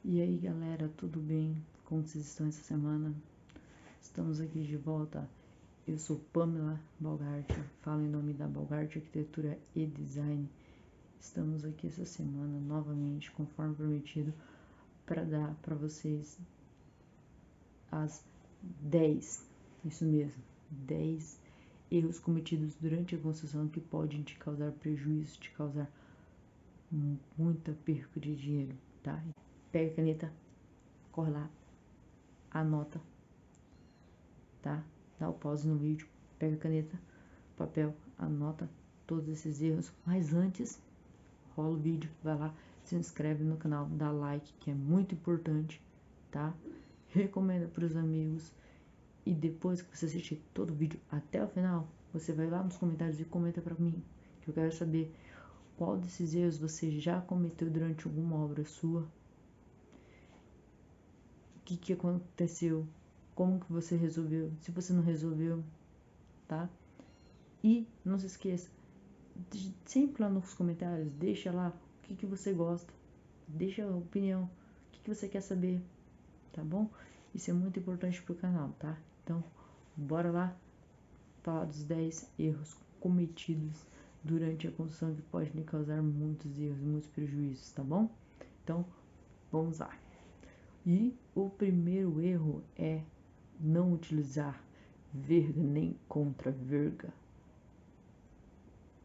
E aí galera, tudo bem? Como vocês estão essa semana? Estamos aqui de volta. Eu sou Pamela Balgart, falo em nome da Balgart Arquitetura e Design. Estamos aqui essa semana novamente, conforme prometido, para dar para vocês as 10, isso mesmo, 10 erros cometidos durante a construção que podem te causar prejuízo, te causar muita perca de dinheiro, tá? Pega a caneta, corre lá, anota, tá? Dá o pause no vídeo, pega a caneta, papel, anota todos esses erros, mas antes, rola o vídeo, vai lá, se inscreve no canal, dá like, que é muito importante, tá? Recomenda para os amigos e depois que você assistir todo o vídeo até o final, você vai lá nos comentários e comenta para mim, que eu quero saber qual desses erros você já cometeu durante alguma obra sua, o que aconteceu, como que você resolveu, se você não resolveu, tá? E não se esqueça, sempre lá nos comentários, deixa lá o que você gosta, deixa a opinião, o que você quer saber, tá bom? Isso é muito importante pro canal, tá? Então, bora lá falar dos 10 erros cometidos durante a construção que pode lhe causar muitos erros, muitos prejuízos, tá bom? Então, vamos lá. E o primeiro erro é não utilizar verga nem contra-verga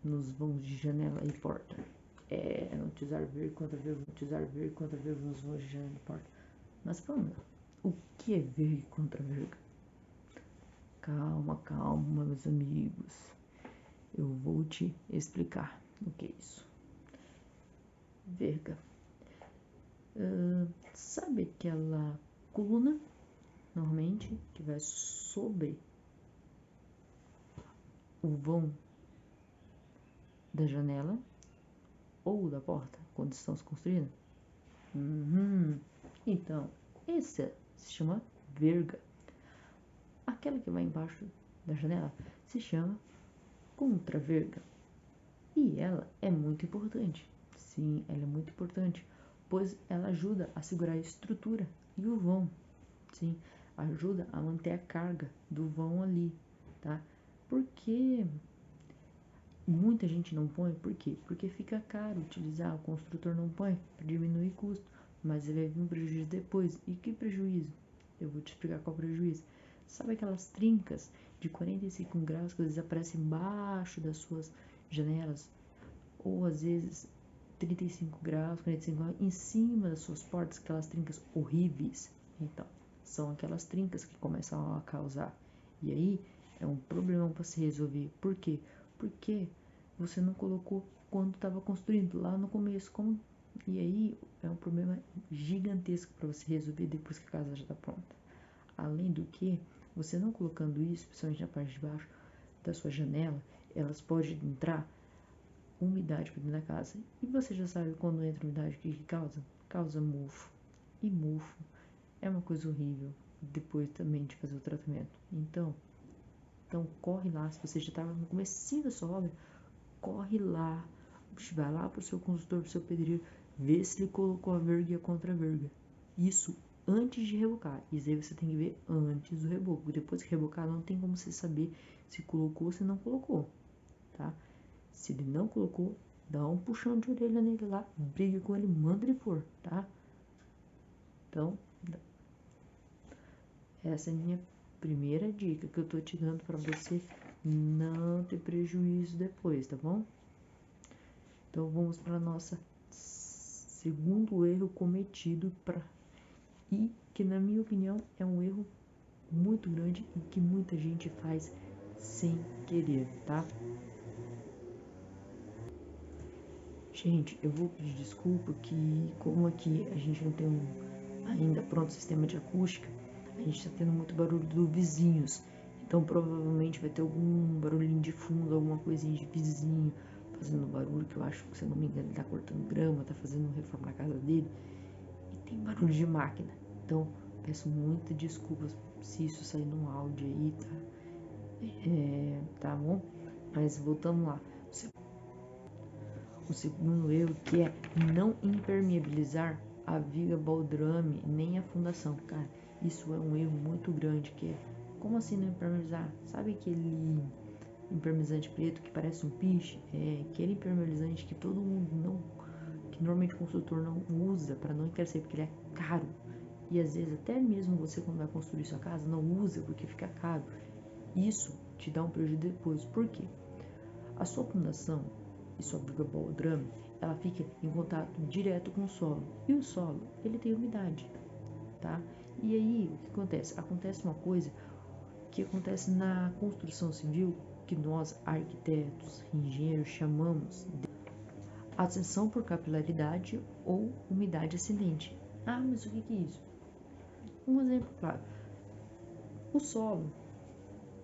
nos vãos de janela e porta. Não utilizar verga contra verga, utilizar verga contra verga nos vãos de janela e porta. Mas Pamela, o que é verga contra verga? Calma, calma, meus amigos. Eu vou te explicar o que é isso. Verga. Sabe aquela coluna, normalmente, que vai sobre o vão da janela ou da porta, quando estamos construindo? Então, essa se chama verga. Aquela que vai embaixo da janela se chama contra-verga. E ela é muito importante. Sim, ela é muito importante, pois ela ajuda a segurar a estrutura e o vão. Sim, ajuda a manter a carga do vão ali, tá? Porque muita gente não põe, por quê? Porque fica caro utilizar, o construtor não põe para diminuir custo, mas ele vai vir um prejuízo depois. E que prejuízo? Eu vou te explicar qual prejuízo. Sabe aquelas trincas de 45 graus que às vezes aparecem embaixo das suas janelas? Ou às vezes 35 graus, 45 graus em cima das suas portas, aquelas trincas horríveis. Então, são aquelas trincas que começam a causar. E aí é um problema para se resolver. Por quê? Porque você não colocou quando estava construindo lá no começo. E aí é um problema gigantesco para você resolver depois que a casa já está pronta. Além do que, você não colocando isso, principalmente na parte de baixo da sua janela, elas podem entrar umidade para dentro da casa. E você já sabe quando entra umidade o que causa? Causa mofo. E mofo é uma coisa horrível depois também de fazer o tratamento. Então corre lá, se você já estava no comecinho da sua obra, corre lá, vai lá pro seu consultor, pro seu pedreiro, vê se ele colocou a verga e a contra-verga. Isso antes de rebocar. Isso aí você tem que ver antes do reboco. Depois que rebocar, não tem como você saber se colocou ou se não colocou, tá? Se ele não colocou, dá um puxão de orelha nele lá, briga com ele, manda ele pôr, tá? Então, essa é a minha primeira dica que eu tô te dando para você não ter prejuízo depois, tá bom? Então vamos para nossa segundo erro cometido e que na minha opinião é um erro muito grande e que muita gente faz sem querer, tá? Gente, eu vou pedir desculpa que como aqui a gente não tem ainda pronto sistema de acústica, a gente está tendo muito barulho dos vizinhos. Então provavelmente vai ter algum barulhinho de fundo, alguma coisinha de vizinho fazendo barulho, que eu acho que, se eu não me engano, ele tá cortando grama, tá fazendo reforma na casa dele. E tem barulho de máquina. Então peço muitas desculpas se isso sair no áudio aí, tá? Tá bom? Mas voltando lá. O segundo erro, que é não impermeabilizar a viga baldrame, nem a fundação. Cara, isso é um erro muito grande, que é, como assim não impermeabilizar? Sabe aquele impermeabilizante preto que parece um piche? É aquele impermeabilizante que todo mundo não, que normalmente o construtor não usa para não encarecer, porque ele é caro. E às vezes até mesmo você, quando vai construir sua casa, não usa porque fica caro. Isso te dá um prejuízo depois. Por quê? A sua fundação e sua viga baldrame, ela fica em contato direto com o solo. E o solo, ele tem umidade, tá? E aí, o que acontece? Acontece uma coisa que acontece na construção civil, que nós, arquitetos, engenheiros, chamamos de ascensão por capilaridade ou umidade ascendente. Ah, mas o que é isso? Um exemplo claro. O solo,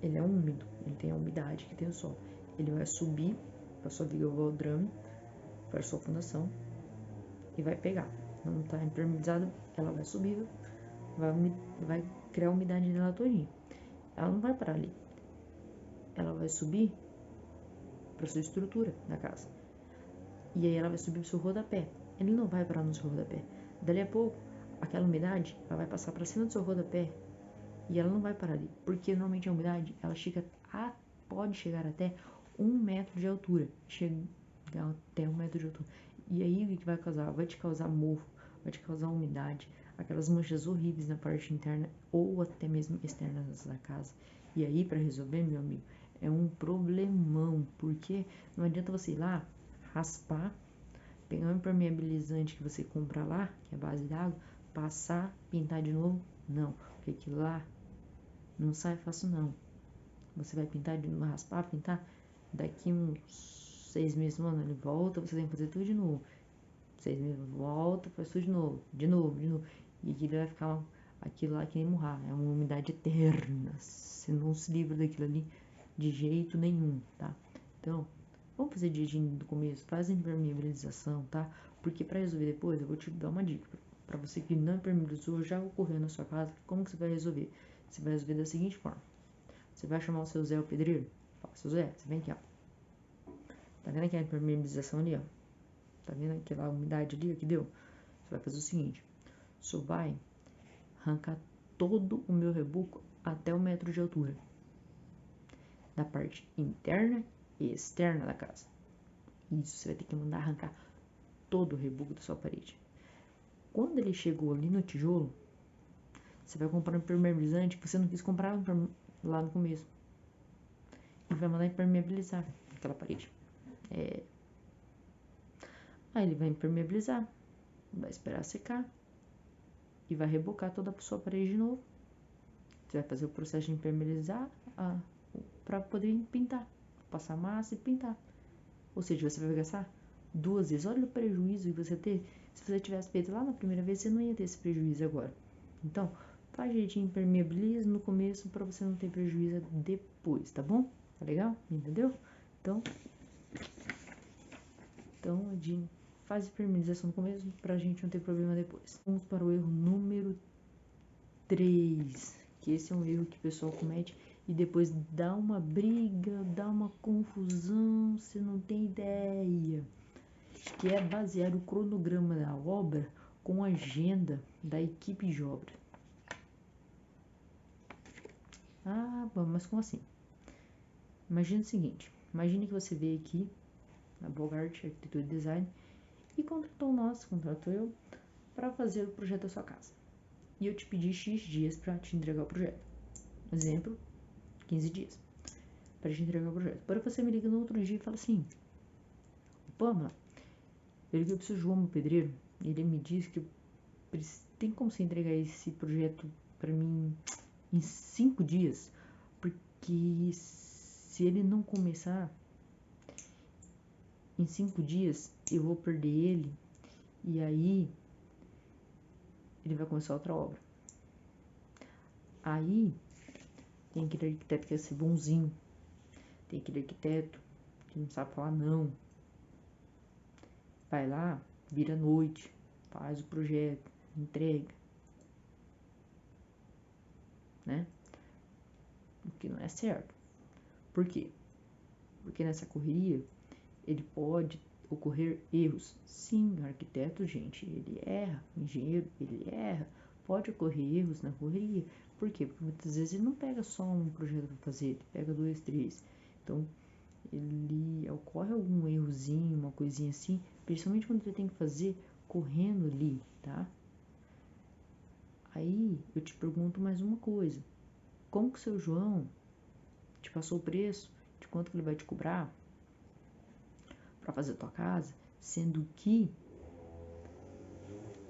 ele é úmido, ele tem a umidade que tem o solo. Ele vai subir para sua viga baldrame, para sua fundação, e vai pegar. Não está impermeabilizada, ela vai subir, vai criar umidade nela todinha. Ela não vai parar ali. Ela vai subir para sua estrutura da casa. E aí ela vai subir para o seu rodapé. Ele não vai parar no seu rodapé. Dali a pouco, aquela umidade, ela vai passar para cima do seu rodapé e ela não vai parar ali. Porque normalmente a umidade, ela pode chegar até 1 metro de altura. Chega até 1 metro de altura. E aí o que vai causar? Vai te causar mofo, vai te causar umidade, aquelas manchas horríveis na parte interna ou até mesmo externas da casa. E aí, para resolver, meu amigo, é um problemão, porque não adianta você ir lá, raspar, pegar um impermeabilizante que você compra lá, que é base d'água, passar, pintar de novo. Não, porque aquilo lá não sai fácil não. Você vai pintar de novo, raspar, pintar, daqui uns 6 meses, mano, ele volta, você tem que fazer tudo de novo. 6 meses, volta, faz tudo de novo. E aquilo vai ficar aquilo lá que nem murrar, é uma umidade eterna. Você não se livra daquilo ali de jeito nenhum, tá? Então, vamos fazer direitinho do começo, faz a impermeabilização, tá? Porque para resolver depois, eu vou te dar uma dica. Para você que não impermeabilizou, já ocorreu na sua casa, como que você vai resolver? Você vai resolver da seguinte forma. Você vai chamar o seu Zé, o pedreiro. Fala, seu Zé, você vem aqui, ó. Tá vendo aqui a impermeabilização ali, ó? Tá vendo aquela umidade ali, ó, que deu? Você vai fazer o seguinte. Você vai arrancar todo o meu reboco até 1 metro de altura. Da parte interna e externa da casa. Isso, você vai ter que mandar arrancar todo o reboco da sua parede. Quando ele chegou ali no tijolo, você vai comprar um impermeabilizante que você não quis comprar lá no começo. E vai mandar impermeabilizar aquela parede. Aí ele vai impermeabilizar, vai esperar secar e vai rebocar toda a sua parede de novo. Você vai fazer o processo de impermeabilizar para poder pintar, passar massa e pintar. Ou seja, você vai gastar 2 vezes. Olha o prejuízo que você ter. Se você tivesse feito lá na primeira vez, você não ia ter esse prejuízo agora. Então, faz jeitinho, impermeabiliza no começo para você não ter prejuízo depois, tá bom? Tá legal? Entendeu? Então faz impermeabilização no começo pra gente não ter problema depois. Vamos para o erro número 3, que esse é um erro que o pessoal comete e depois dá uma briga, dá uma confusão, você não tem ideia, que é basear o cronograma da obra com a agenda da equipe de obra. Ah, bom, mas como assim? Imagina o seguinte, imagine que você veio aqui na Bogart Arquitetura e Design e contratou eu, para fazer o projeto da sua casa. E eu te pedi X dias para te entregar o projeto. Exemplo, 15 dias para te entregar o projeto. Para você me liga no outro dia e fala assim: Pamela, eu liguei pro seu João, meu pedreiro, e ele me disse que tem como você entregar esse projeto para mim em 5 dias? Porque se ele não começar em 5 dias, eu vou perder ele e aí ele vai começar outra obra. Aí tem aquele arquiteto que quer ser bonzinho, tem aquele arquiteto que não sabe falar não. Vai lá, vira noite, faz o projeto, entrega, né? O que não é certo. Por quê? Porque nessa correria ele pode ocorrer erros. Sim, arquiteto, gente, ele erra. Engenheiro, ele erra. Pode ocorrer erros na correria. Por quê? Porque muitas vezes ele não pega só um projeto para fazer, ele pega 2, 3. Então, ele ocorre algum errozinho, uma coisinha assim, principalmente quando você tem que fazer correndo ali, tá? Aí, eu te pergunto mais uma coisa. Como que o seu João te passou o preço de quanto que ele vai te cobrar para fazer a tua casa, sendo que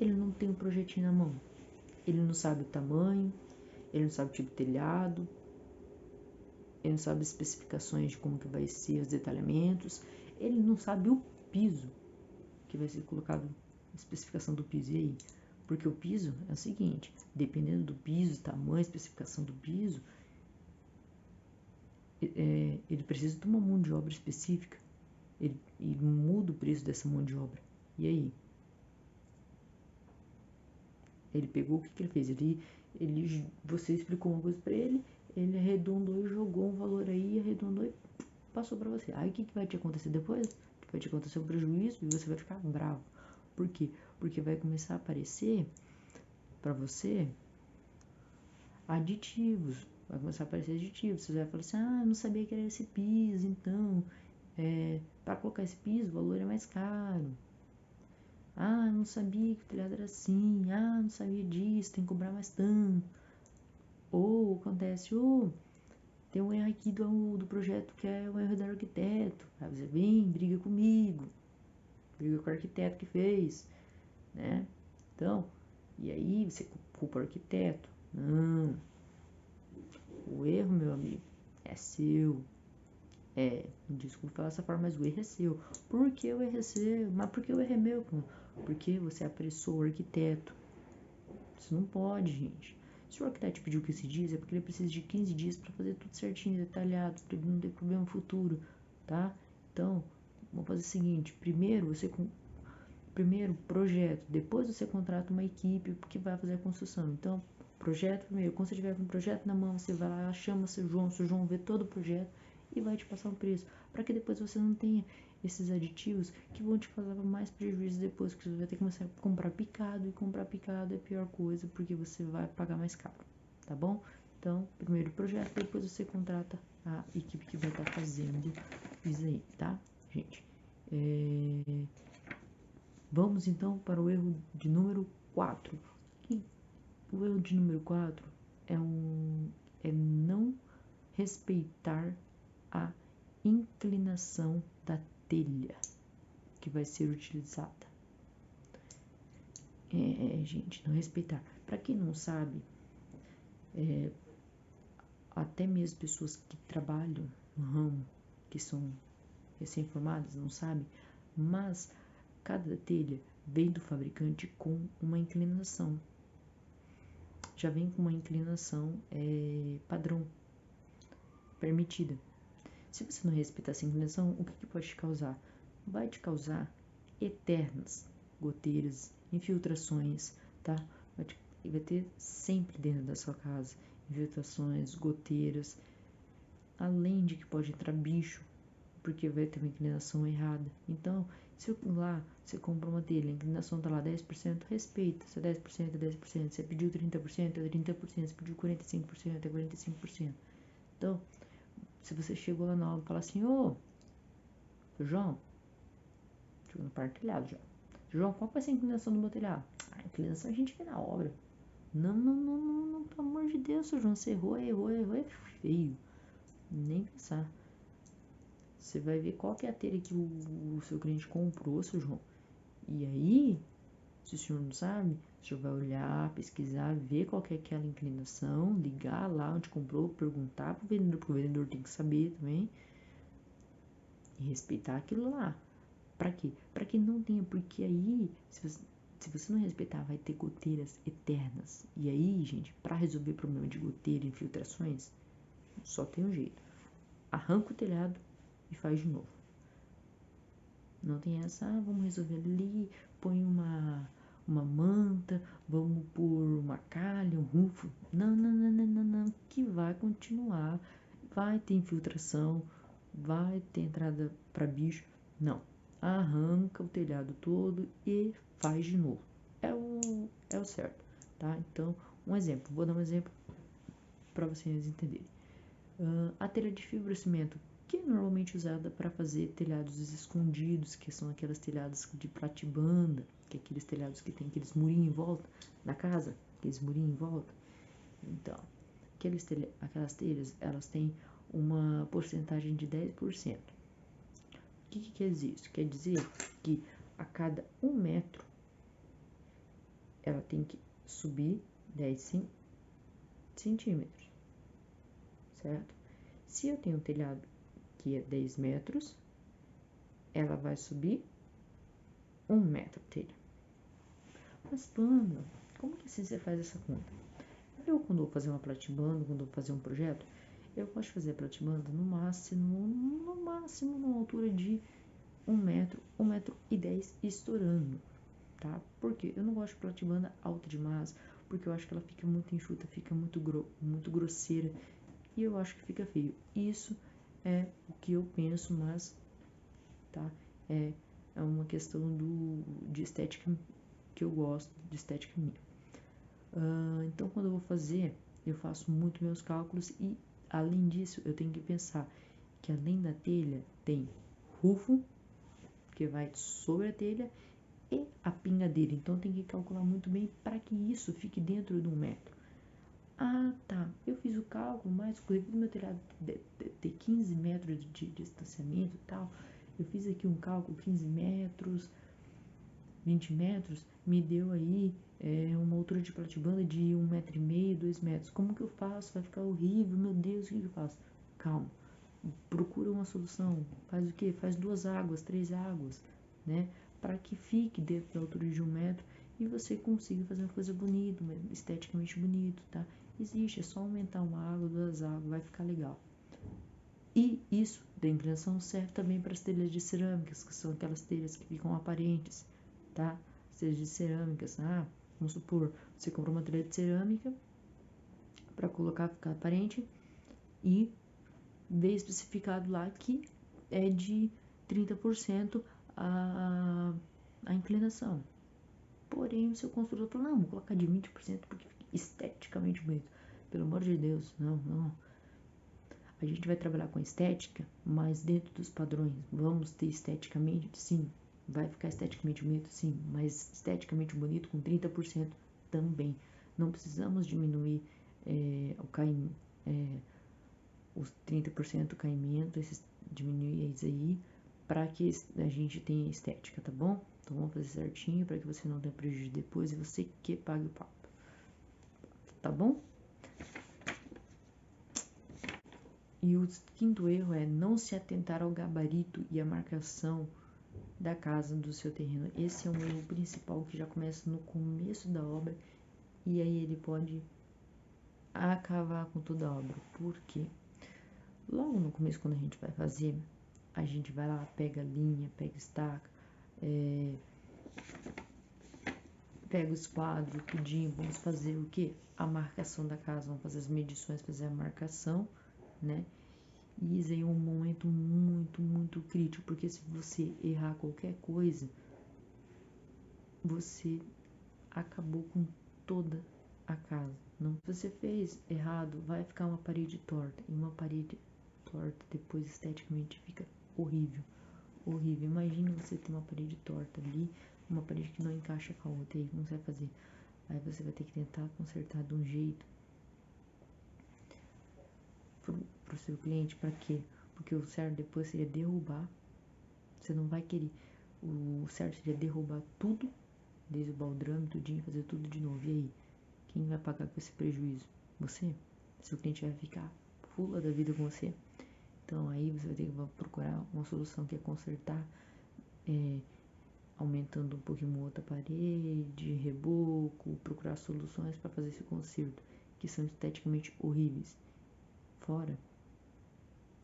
ele não tem um projetinho na mão? Ele não sabe o tamanho, ele não sabe o tipo de telhado, ele não sabe as especificações de como que vai ser os detalhamentos, ele não sabe o piso que vai ser colocado, a especificação do piso. E aí? Porque o piso é o seguinte, dependendo do piso, tamanho, especificação do piso, ele precisa de uma mão de obra específica. Ele muda o preço dessa mão de obra. E aí? Ele pegou, o que, que ele fez? Você explicou uma coisa para ele arredondou e jogou um valor aí, arredondou e passou para você. Aí o que, que vai te acontecer depois? Vai te acontecer um prejuízo e você vai ficar bravo. Por quê? Porque vai começar a aparecer para você aditivos. Vai começar a aparecer aditivos. Você vai falar assim, eu não sabia que era esse piso, então, para colocar esse piso, o valor é mais caro. Não sabia que o telhado era assim. Não sabia disso, tem que cobrar mais tanto. Ou acontece, tem um erro aqui do projeto que é o erro do arquiteto. Aí você vem, briga comigo, briga com o arquiteto que fez, né? Então, e aí você culpa o arquiteto. Não, o erro, meu amigo, é seu. Desculpa falar dessa forma, mas o erro é seu. Por que o erro é seu? Mas por que o erro é meu? Porque você apressou o arquiteto. Isso não pode, gente. Se o arquiteto pediu 15 dias, é porque ele precisa de 15 dias para fazer tudo certinho, detalhado, para ele não ter problema futuro, tá? Então, vamos fazer o seguinte: primeiro projeto, depois você contrata uma equipe que vai fazer a construção. Então, projeto primeiro, quando você tiver com o projeto na mão, você vai lá, chama seu João vê todo o projeto e vai te passar um preço, para que depois você não tenha esses aditivos que vão te causar mais prejuízo depois, que você vai ter que começar a comprar picado, e comprar picado é a pior coisa, porque você vai pagar mais caro, tá bom? Então, primeiro o projeto, depois você contrata a equipe que vai estar fazendo isso aí, tá, gente? Vamos então para o erro de número 4. O erro de número 4 é não respeitar a inclinação da telha que vai ser utilizada. Gente, não respeitar. Para quem não sabe, até mesmo pessoas que trabalham no ramo, que são recém-formadas, não sabem, mas cada telha vem do fabricante com uma inclinação. Já vem com uma inclinação padrão, permitida. Se você não respeitar essa inclinação, o que pode te causar? Vai te causar eternas goteiras, infiltrações, tá? Vai ter sempre dentro da sua casa infiltrações, goteiras, além de que pode entrar bicho, porque vai ter uma inclinação errada. Então, se lá você compra uma telha, a inclinação tá lá 10%, respeita. Se é 10%, é 10%. Se pediu 30%, é 30%. Se pediu 45%, é 45%. Então, se você chegou lá na obra e fala assim, João, chegou no partilhado já. João, qual vai ser a inclinação do meu telhado? A inclinação a gente vê na obra. Não, pelo amor de Deus, seu João, você errou é feio. Nem pensar. Você vai ver qual que é a telha que o seu cliente comprou, seu João. E aí, se o senhor não sabe, o senhor vai olhar, pesquisar, ver qual que é aquela inclinação, ligar lá onde comprou, perguntar pro vendedor, porque o vendedor tem que saber também. E respeitar aquilo lá. Pra quê? Pra que não tenha, porque aí, se você não respeitar, vai ter goteiras eternas. E aí, gente, pra resolver problema de goteira e infiltrações, só tem um jeito. Arranca o telhado e faz de novo. Não tem essa, vamos resolver ali, põe uma manta, vamos pôr uma calha, um rufo. Não, que vai continuar, vai ter infiltração, vai ter entrada para bicho. Não, arranca o telhado todo e faz de novo. É o certo, tá? Então, um exemplo, vou dar um exemplo para vocês entenderem. A telha de fibrocimento, que é normalmente usada para fazer telhados escondidos, que são aquelas telhados de platibanda, que é aqueles telhados que tem aqueles murinhos em volta da casa, aqueles murinhos em volta. Então, aquelas telhas, elas têm uma porcentagem de 10%. O que quer dizer isso? Quer dizer que a cada 1 metro, ela tem que subir 10 centímetros, certo? Se eu tenho um telhado que é 10 metros, ela vai subir 1 metro a telha. Mas, Pamela, como que assim você faz essa conta? Eu, quando vou fazer uma platibanda, quando vou fazer um projeto, eu gosto de fazer a platibanda no máximo, numa altura de 1 metro, 1 metro e 10 estourando, tá? Porque eu não gosto de platibanda alta demais, porque eu acho que ela fica muito enxuta, fica muito grosseira, e eu acho que fica feio. Isso é o que eu penso, mas, tá? É uma questão de estética que eu gosto, de estética minha. Então, quando eu vou fazer, eu faço muito meus cálculos e, além disso, eu tenho que pensar que além da telha tem rufo, que vai sobre a telha, e a pingadeira. Então, tem que calcular muito bem para que isso fique dentro de 1 metro. Ah, tá. Eu fiz o cálculo, mas devido meu telhado ter 15 metros de distanciamento e tal, eu fiz aqui um cálculo, 15 metros, 20 metros, me deu aí uma altura de platibanda de 1,5 metro, 2 metros. Como que eu faço? Vai ficar horrível, meu Deus, o que eu faço? Calma, procura uma solução. Faz o quê? Faz 2 águas, 3 águas, né? Para que fique dentro da altura de 1 metro e você consiga fazer uma coisa bonita, esteticamente bonito, tá? Existe, é só aumentar uma água, 2 águas, vai ficar legal. E isso da inclinação serve também para as telhas de cerâmicas, que são aquelas telhas que ficam aparentes, tá? As telhas de cerâmicas, vamos supor, você comprou uma telha de cerâmica para colocar, ficar aparente, e vê especificado lá que é de 30% a inclinação. Porém, o seu construtor falou, não, vou colocar de 20% porque fica esteticamente bonito. Pelo amor de Deus, não. A gente vai trabalhar com estética, mas dentro dos padrões. Vamos ter esteticamente, sim. Vai ficar esteticamente bonito, sim. Mas esteticamente bonito com 30% também. Não precisamos diminuir os 30% do caimento, diminuir isso aí, para que a gente tenha estética, tá bom? Então vamos fazer certinho para que você não tenha prejuízo depois e você que pague o papo. Tá bom? E o quinto erro é não se atentar ao gabarito e à marcação da casa, do seu terreno. Esse é um erro principal que já começa no começo da obra e aí ele pode acabar com toda a obra. Por quê? Logo no começo, quando a gente vai fazer, a gente vai lá, pega linha, pega estaca, pega os quadros, tudinho, vamos fazer o quê? A marcação da casa, vamos fazer as medições, fazer a marcação, né? E isso aí é um momento muito crítico, porque se você errar qualquer coisa, você acabou com toda a casa. Não, se você fez errado, vai ficar uma parede torta, e uma parede torta depois esteticamente fica horrível. Imagina você ter uma parede torta ali, uma parede que não encaixa com a outra, e aí como você vai fazer? Aí você vai ter que tentar consertar de um jeito pro seu cliente, para quê? Porque o certo depois seria derrubar, você não vai querer. O certo seria derrubar tudo, desde o baldrame, tudinho, fazer tudo de novo. E aí, quem vai pagar com esse prejuízo? Você? Seu cliente vai ficar pula da vida com você. Então aí você vai ter que procurar uma solução que é consertar, aumentando um pouquinho outra parede, reboco, procurar soluções para fazer esse conserto, que são esteticamente horríveis. Fora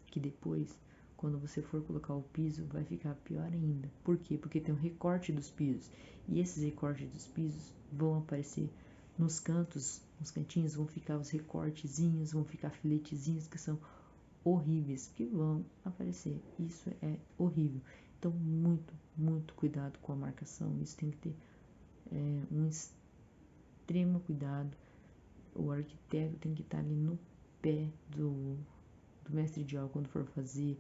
que depois, quando você for colocar o piso, vai ficar pior ainda. Por quê? Porque tem um recorte dos pisos. E esses recortes dos pisos vão aparecer nos cantos, nos cantinhos vão ficar os recortezinhos, vão ficar filetezinhos que são horríveis, que vão aparecer. Isso é horrível. Então, muito cuidado com a marcação. Isso tem que ter um extremo cuidado. O arquiteto tem que estar ali no pé do mestre de obra quando for fazer,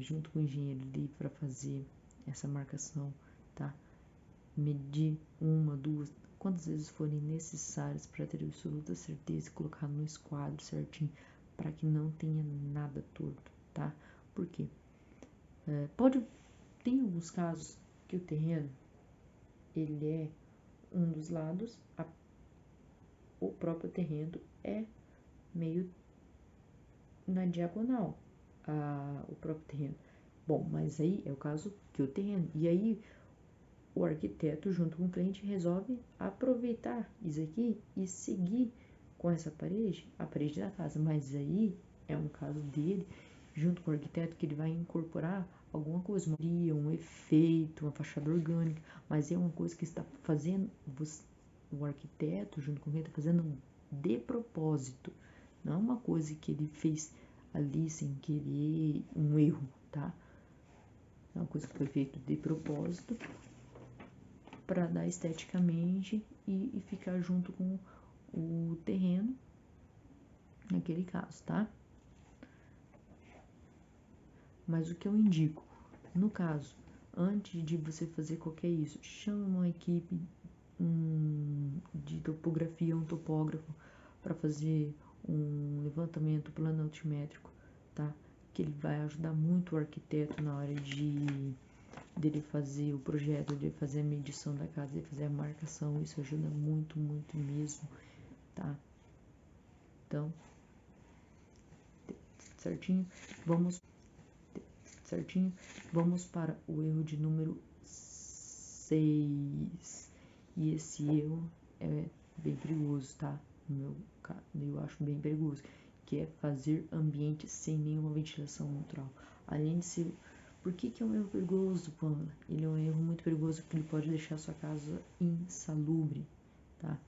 junto com o engenheiro ali para fazer essa marcação, tá? Medir uma, duas, quantas vezes forem necessárias para ter absoluta certeza e colocar no esquadro certinho para que não tenha nada torto, tá? Por quê? Tem alguns casos que o terreno ele é um dos lados, o próprio terreno é meio na diagonal, o próprio terreno. Bom, mas aí é o caso que o terreno, e aí o arquiteto junto com o cliente resolve aproveitar isso aqui e seguir com essa parede, a parede da casa, mas aí é um caso dele, junto com o arquiteto, que ele vai incorporar alguma coisa, um efeito, uma fachada orgânica, mas é uma coisa que está fazendo, o arquiteto junto com ele está fazendo de propósito, não é uma coisa que ele fez ali sem querer, um erro, tá? É uma coisa que foi feita de propósito para dar esteticamente e ficar junto com o terreno naquele caso, tá? Mas o que eu indico, no caso, antes de você fazer qualquer isso, chama uma equipe de topografia, um topógrafo, para fazer um levantamento planoaltimétrico, tá? Que ele vai ajudar muito o arquiteto na hora dele fazer o projeto, dele fazer a medição da casa, dele fazer a marcação. Isso ajuda muito mesmo, tá? Então, certinho? Vamos para o erro de número 6. E esse erro é bem perigoso, tá? No meu caso, eu acho bem perigoso, que é fazer ambiente sem nenhuma ventilação natural. Além de ser... Por que é um erro perigoso, Pamela? Ele é um erro muito perigoso porque ele pode deixar a sua casa insalubre, tá?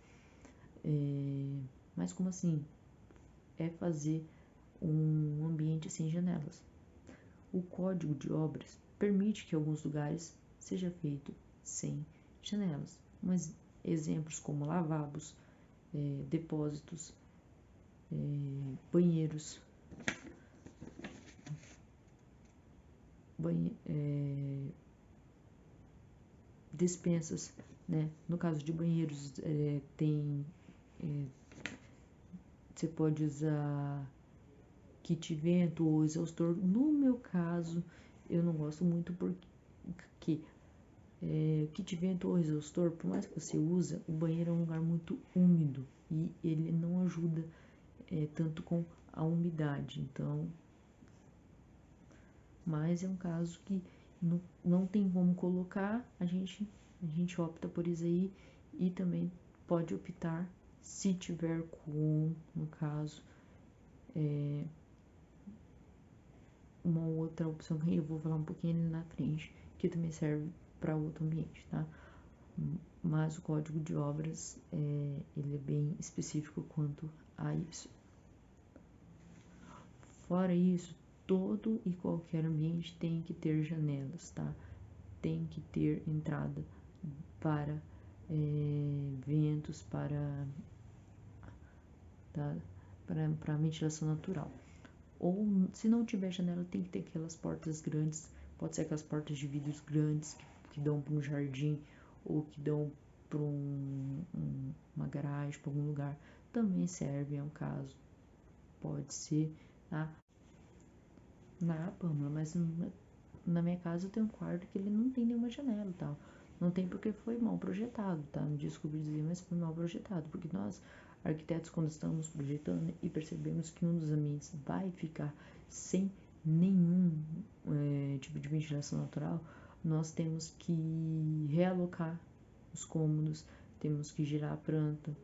Mas como assim? É fazer um ambiente sem janelas. O Código de Obras permite que alguns lugares seja feito sem janelas, mas exemplos como lavabos, depósitos, banheiros, despensas, né? No caso de banheiros, você pode usar kit vento ou exaustor. No meu caso, eu não gosto muito porque kit vento ou exaustor, por mais que você use, o banheiro é um lugar muito úmido e ele não ajuda tanto com a umidade. Então, mas é um caso que não tem como colocar, a gente opta por isso aí e também pode optar, se tiver com, no caso, uma outra opção que eu vou falar um pouquinho ali na frente, que também serve para outro ambiente, tá? Mas o código de obras, ele é bem específico quanto a isso. Fora isso, todo e qualquer ambiente tem que ter janelas, tá? Tem que ter entrada para ventos, para ventilação natural. Ou se não tiver janela, tem que ter aquelas portas grandes, pode ser aquelas portas de vidros grandes que dão para um jardim ou que dão para uma garagem, para algum lugar, também serve, é um caso. Pode ser, tá? Pamela, mas na minha casa eu tenho um quarto que ele não tem nenhuma janela e tal. Não tem porque foi mal projetado, tá? Me desculpe dizer, mas foi mal projetado, porque nós, arquitetos, quando estamos projetando e percebemos que um dos ambientes vai ficar sem nenhum tipo de ventilação natural, nós temos que realocar os cômodos, temos que girar a planta,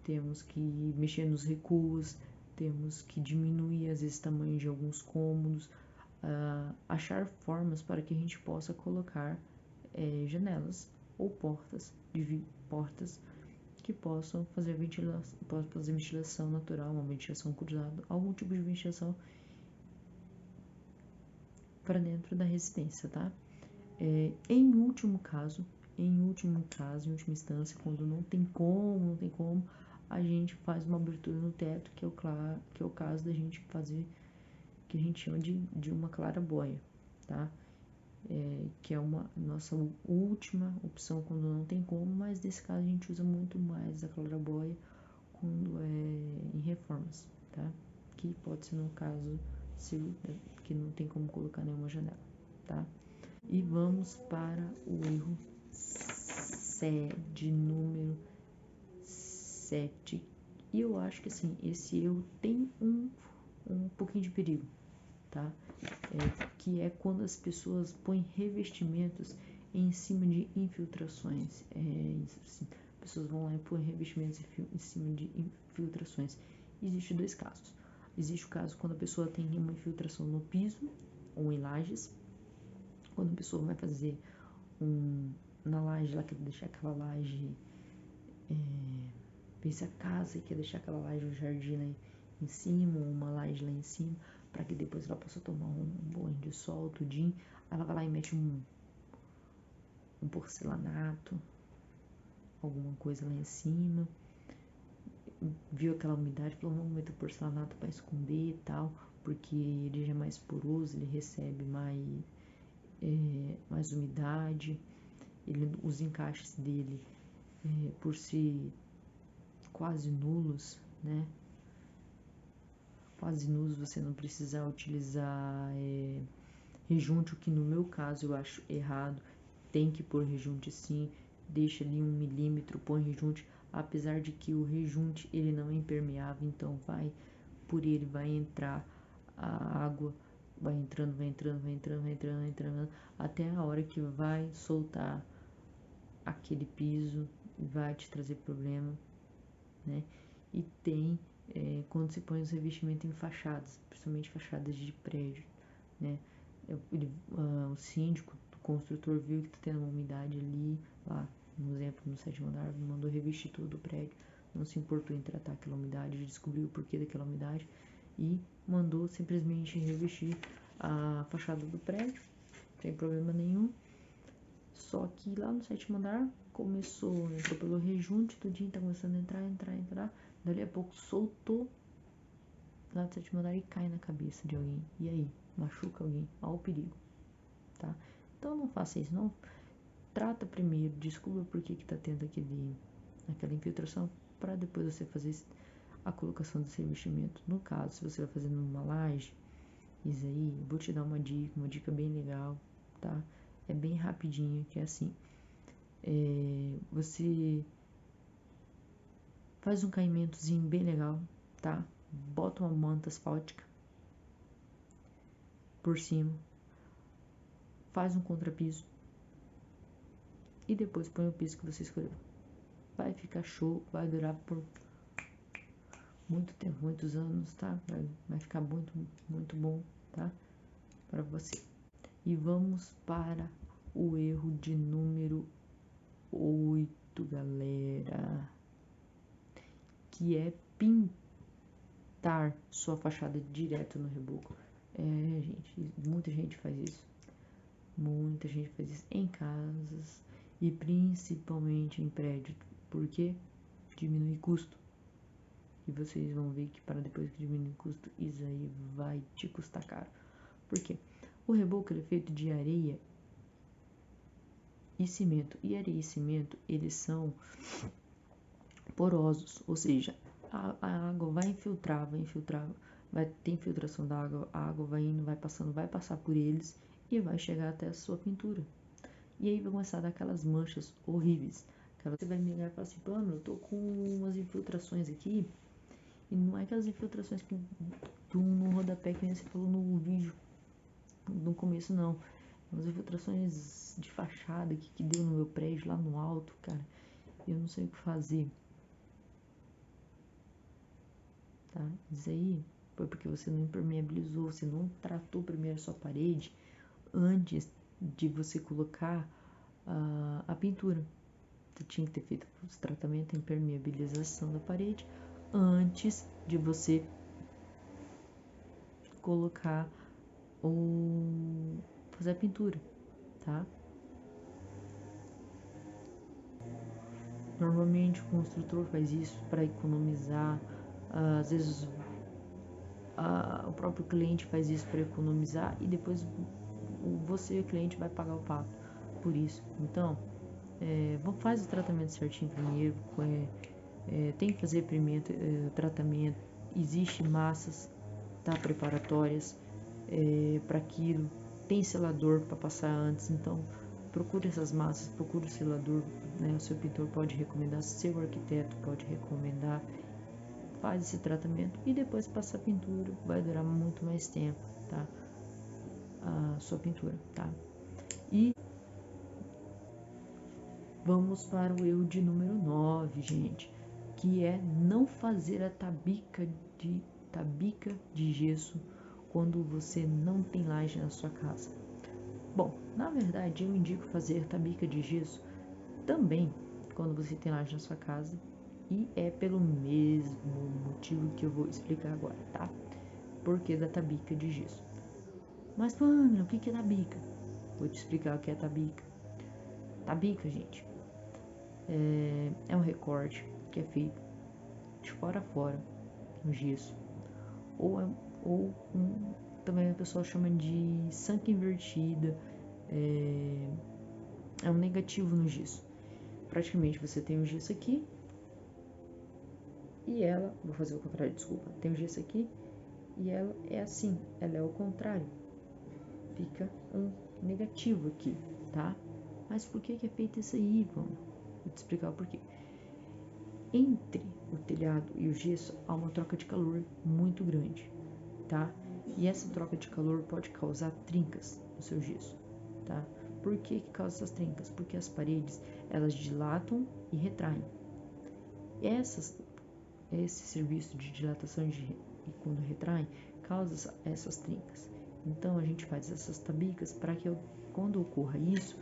temos que mexer nos recuos, temos que diminuir às vezes o tamanho de alguns cômodos, achar formas para que a gente possa colocar janelas ou portas que possam fazer ventilação natural, uma ventilação cruzada, algum tipo de ventilação para dentro da resistência, tá? Em última instância, quando não tem como, a gente faz uma abertura no teto, que é o caso da gente fazer, que a gente chama de uma claraboia, tá? Que é uma nossa última opção quando não tem como, mas nesse caso a gente usa muito mais a claraboia quando é em reformas, tá? Que pode ser no caso que não tem como colocar nenhuma janela, tá? E vamos para o erro de número 7. E eu acho que assim, esse erro tem um pouquinho de perigo, tá? Que é quando as pessoas põem revestimentos em cima de infiltrações. As pessoas vão lá e põem revestimentos em cima de infiltrações. Existem dois casos. Existe o caso quando a pessoa tem uma infiltração no piso ou em lajes. Quando a pessoa vai fazer na laje, ela quer deixar aquela laje, pensa a casa e quer deixar aquela laje, o jardim lá em cima, ou uma laje lá em cima, para que depois ela possa tomar um banho de sol, tudinho. Ela vai lá e mete um porcelanato, alguma coisa lá em cima. Viu aquela umidade, falou, vamos meter o porcelanato para esconder e tal, porque ele já é mais poroso, ele recebe mais umidade. Os encaixes dele, por ser quase nulos, né? Quase nulos, você não precisa utilizar rejunte, o que no meu caso eu acho errado. Tem que pôr rejunte sim, deixa ali 1 milímetro, põe rejunte, apesar de que o rejunte ele não é impermeável, então por ele vai entrar a água, vai entrando, até a hora que vai soltar aquele piso, vai te trazer problema, né? E tem quando se põe os revestimentos em fachadas, principalmente fachadas de prédio, né? O síndico, o construtor viu que tá tendo uma umidade ali, lá, no exemplo, no 7º andar, mandou revestir todo o prédio, não se importou em tratar aquela umidade, descobriu o porquê daquela umidade e mandou simplesmente revestir a fachada do prédio, sem problema nenhum. Só que lá no 7º andar entrou pelo rejunte, tudinho, tá começando a entrar. Dali a pouco soltou lá do 7º andar e cai na cabeça de alguém. E aí? Machuca alguém. Olha o perigo, tá? Então não faça isso, não. Trata primeiro, descubra por que tá tendo aquela infiltração, para depois você fazer a colocação desse revestimento. No caso, se você vai fazer numa laje, isso aí, vou te dar uma dica bem legal, tá? É bem rapidinho, que é assim. Você faz um caimentozinho bem legal, tá? Bota uma manta asfáltica por cima, faz um contrapiso e depois põe o piso que você escolheu. Vai ficar show, vai durar por muito tempo, muitos anos, tá? Vai ficar muito, muito bom, tá? Para você. E vamos para o erro de número 8, galera, que é pintar sua fachada direto no reboco. Gente, muita gente faz isso. Muita gente faz isso em casas e principalmente em prédio. Por quê? Diminui custo. E vocês vão ver que para depois que diminuir custo, isso aí vai te custar caro. Por quê? O reboco ele é feito de areia e cimento. E areia e cimento, eles são porosos, ou seja, a água vai infiltrar, vai ter infiltração da água, a água vai indo, vai passando, vai passar por eles e vai chegar até a sua pintura. E aí vai começar a dar aquelas manchas horríveis. Você vai me ligar e falar assim, Pamela, eu tô com umas infiltrações aqui, e não é aquelas infiltrações que no rodapé que você falou no vídeo, no começo não. Umas infiltrações de fachada que deu no meu prédio lá no alto, cara. Eu não sei o que fazer. Tá? Isso aí foi porque você não impermeabilizou, você não tratou primeiro a sua parede antes de você colocar a pintura. Você tinha que ter feito o tratamento, a impermeabilização da parede antes de você colocar ou fazer a pintura, tá? Normalmente o construtor faz isso para economizar, às vezes o próprio cliente faz isso para economizar e depois você, o cliente, vai pagar o pato por isso. Então, faz o tratamento certinho primeiro, tem que fazer primeiro tratamento, existe massas, tá, preparatórias para aquilo, tem selador para passar antes, então procure essas massas, procure o selador, né, o seu pintor pode recomendar, seu arquiteto pode recomendar, faz esse tratamento e depois passa a pintura, vai durar muito mais tempo, tá, a sua pintura, tá. E vamos para o erro de número 9, gente, que é não fazer a tabica de gesso quando você não tem laje na sua casa. Bom, na verdade eu indico fazer tabica de gesso também quando você tem laje na sua casa e é pelo mesmo motivo que eu vou explicar agora, tá? Por que da tabica de gesso? Mas Pamela, o que é tabica? Vou te explicar o que é tabica. Tabica, gente, é um recorte que é feito de fora a fora no gesso, também a pessoa chama de sanca invertida, é um negativo no gesso. Praticamente você tem o gesso aqui e ela, vou fazer o contrário, desculpa, tem o gesso aqui e ela é assim, ela é o contrário, fica um negativo aqui, tá? Mas por que é feito isso aí? Vou te explicar o porquê. Entre o telhado e o gesso há uma troca de calor muito grande, tá? E essa troca de calor pode causar trincas no seu gesso, tá? Por que causa essas trincas? Porque as paredes, elas dilatam e retraem. Esse serviço de dilatação e quando retraem, causa essas trincas. Então, a gente faz essas tabicas para que quando ocorra isso,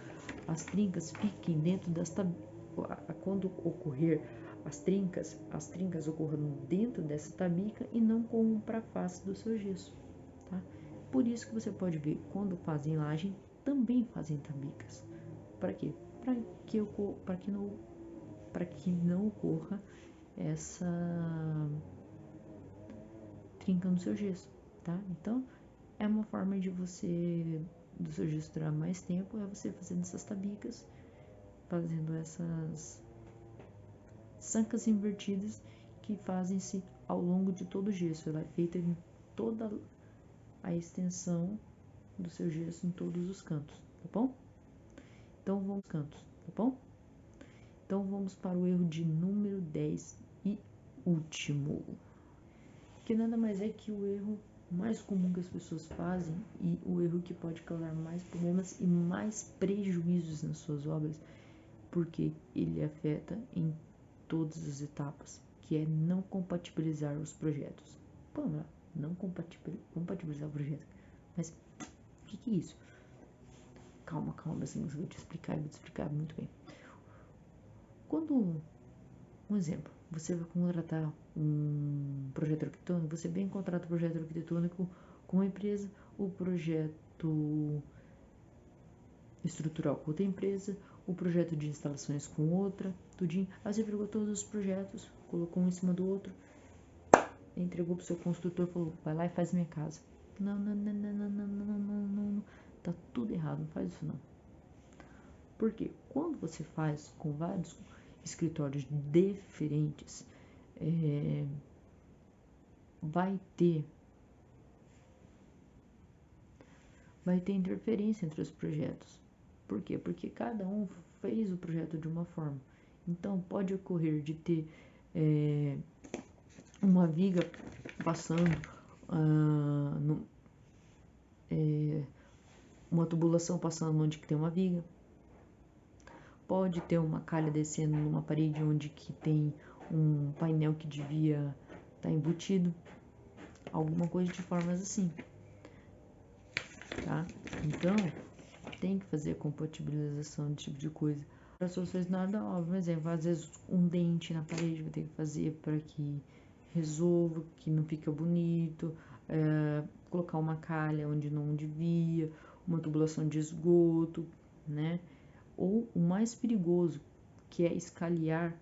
as trincas fiquem dentro das tabicas. Quando ocorrer as trincas ocorram dentro dessa tabica e não corram para a face do seu gesso, tá? Por isso que você pode ver, quando fazem laje, também fazem tabicas. Para quê? Para que não ocorra essa trinca no seu gesso, tá? Então, é uma forma de do seu gesso durar mais tempo, é você fazendo essas tabicas, fazendo essas sancas invertidas que fazem-se ao longo de todo o gesso. Ela é feita em toda a extensão do seu gesso, em todos os cantos, tá bom? Então, Então, vamos para o erro de número 10 e último, que nada mais é que o erro mais comum que as pessoas fazem e o erro que pode causar mais problemas e mais prejuízos nas suas obras, porque ele afeta em todas as etapas, que é não compatibilizar os projetos. Pamela, não compatibilizar o projeto. Mas o que é isso? Calma, assim, eu vou te explicar e vou te explicar muito bem. Quando, um exemplo, você vai contratar um projeto arquitetônico, você bem contrata o projeto arquitetônico com uma empresa, o projeto estrutural com outra empresa, o projeto de instalações com outra, tudinho. Aí você pegou todos os projetos, colocou um em cima do outro, entregou pro seu construtor e falou, vai lá e faz minha casa. Não, tá tudo errado, não faz isso não. Porque quando você faz com vários escritórios diferentes, vai ter interferência entre os projetos. Por quê? Porque cada um fez o projeto de uma forma. Então, pode ocorrer de ter uma viga passando, uma tubulação passando onde que tem uma viga. Pode ter uma calha descendo numa parede onde que tem um painel que devia estar embutido. Alguma coisa de formas assim, tá? Então, tem que fazer a compatibilização desse tipo de coisa. As soluções nada óbvio, por exemplo, às vezes um dente na parede vai ter que fazer para que resolva, que não fica bonito. colocar uma calha onde não devia, uma tubulação de esgoto, né? Ou o mais perigoso, que é escalhar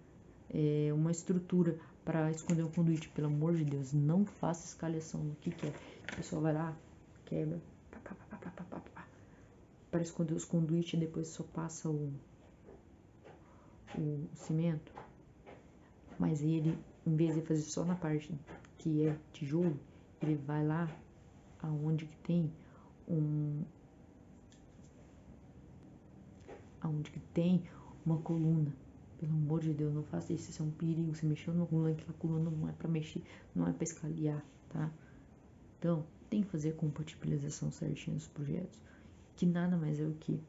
uma estrutura para esconder um conduíte. Pelo amor de Deus, não faça escalhação. O que é? A pessoa vai lá, quebra, para esconder os conduítes e depois só passa o cimento. Mas ele, em vez de fazer só na parte que é tijolo, ele vai lá aonde que tem uma coluna. Pelo amor de Deus, não faça isso, isso é um perigo. Você mexeu numa coluna, aquela coluna não é para mexer, não é para escalhar, tá? Então, tem que fazer a compatibilização certinha dos projetos, que nada mais é o que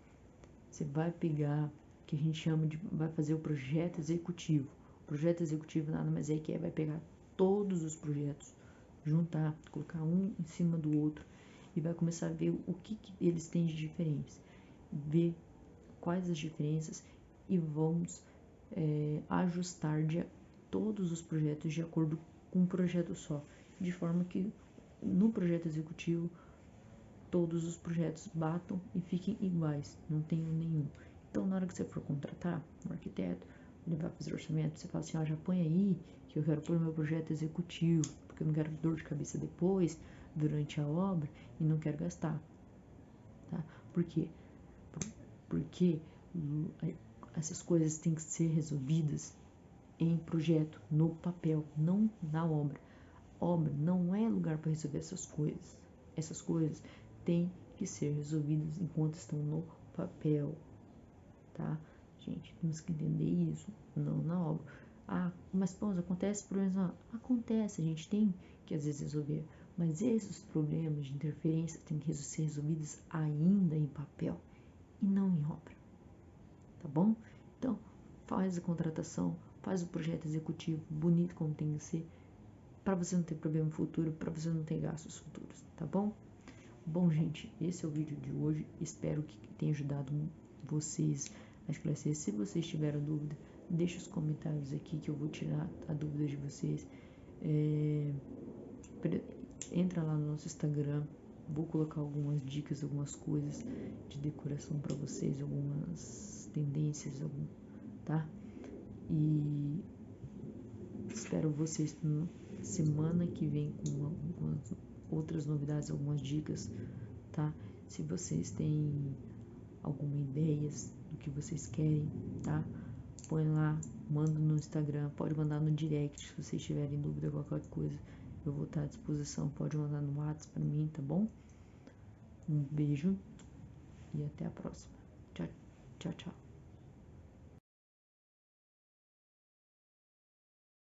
você vai pegar, que a gente chama de, vai fazer o projeto executivo. O projeto executivo nada mais é que vai pegar todos os projetos, juntar, colocar um em cima do outro e vai começar a ver o que eles têm de diferentes, ver quais as diferenças e vamos ajustar todos os projetos de acordo com um projeto só, de forma que no projeto executivo todos os projetos batam e fiquem iguais, não tenham nenhum. Então, na hora que você for contratar um arquiteto, ele vai fazer orçamento, você fala assim, ó, já põe aí que eu quero pôr meu projeto executivo, porque eu não quero dor de cabeça depois, durante a obra, e não quero gastar, tá? Por quê? Porque essas coisas têm que ser resolvidas em projeto, no papel, não na obra. Obra não é lugar para resolver essas coisas. Essas coisas têm que ser resolvidas enquanto estão no papel, tá? Gente, temos que entender isso, não na obra. Ah, mas Pausa, acontece problemas na... Acontece, a gente tem que às vezes resolver, mas esses problemas de interferência têm que ser resolvidos ainda em papel e não em obra, tá bom? Então, faz a contratação, faz o projeto executivo bonito como tem que ser, para você não ter problema futuro, para você não ter gastos futuros, tá bom? Bom, gente, esse é o vídeo de hoje. Espero que tenha ajudado vocês a esclarecer. Se vocês tiveram dúvida, deixe os comentários aqui que eu vou tirar a dúvida de vocês. Entra lá no nosso Instagram, vou colocar algumas dicas, algumas coisas de decoração para vocês, algumas tendências, tá? E espero vocês semana que vem com algumas outras novidades, algumas dicas, tá? Se vocês têm alguma ideia do que vocês querem, tá? Põe lá, manda no Instagram, pode mandar no direct se vocês tiverem dúvida, qualquer coisa, eu vou estar à disposição, pode mandar no WhatsApp para mim, tá bom? Um beijo e até a próxima. Tchau, tchau, tchau.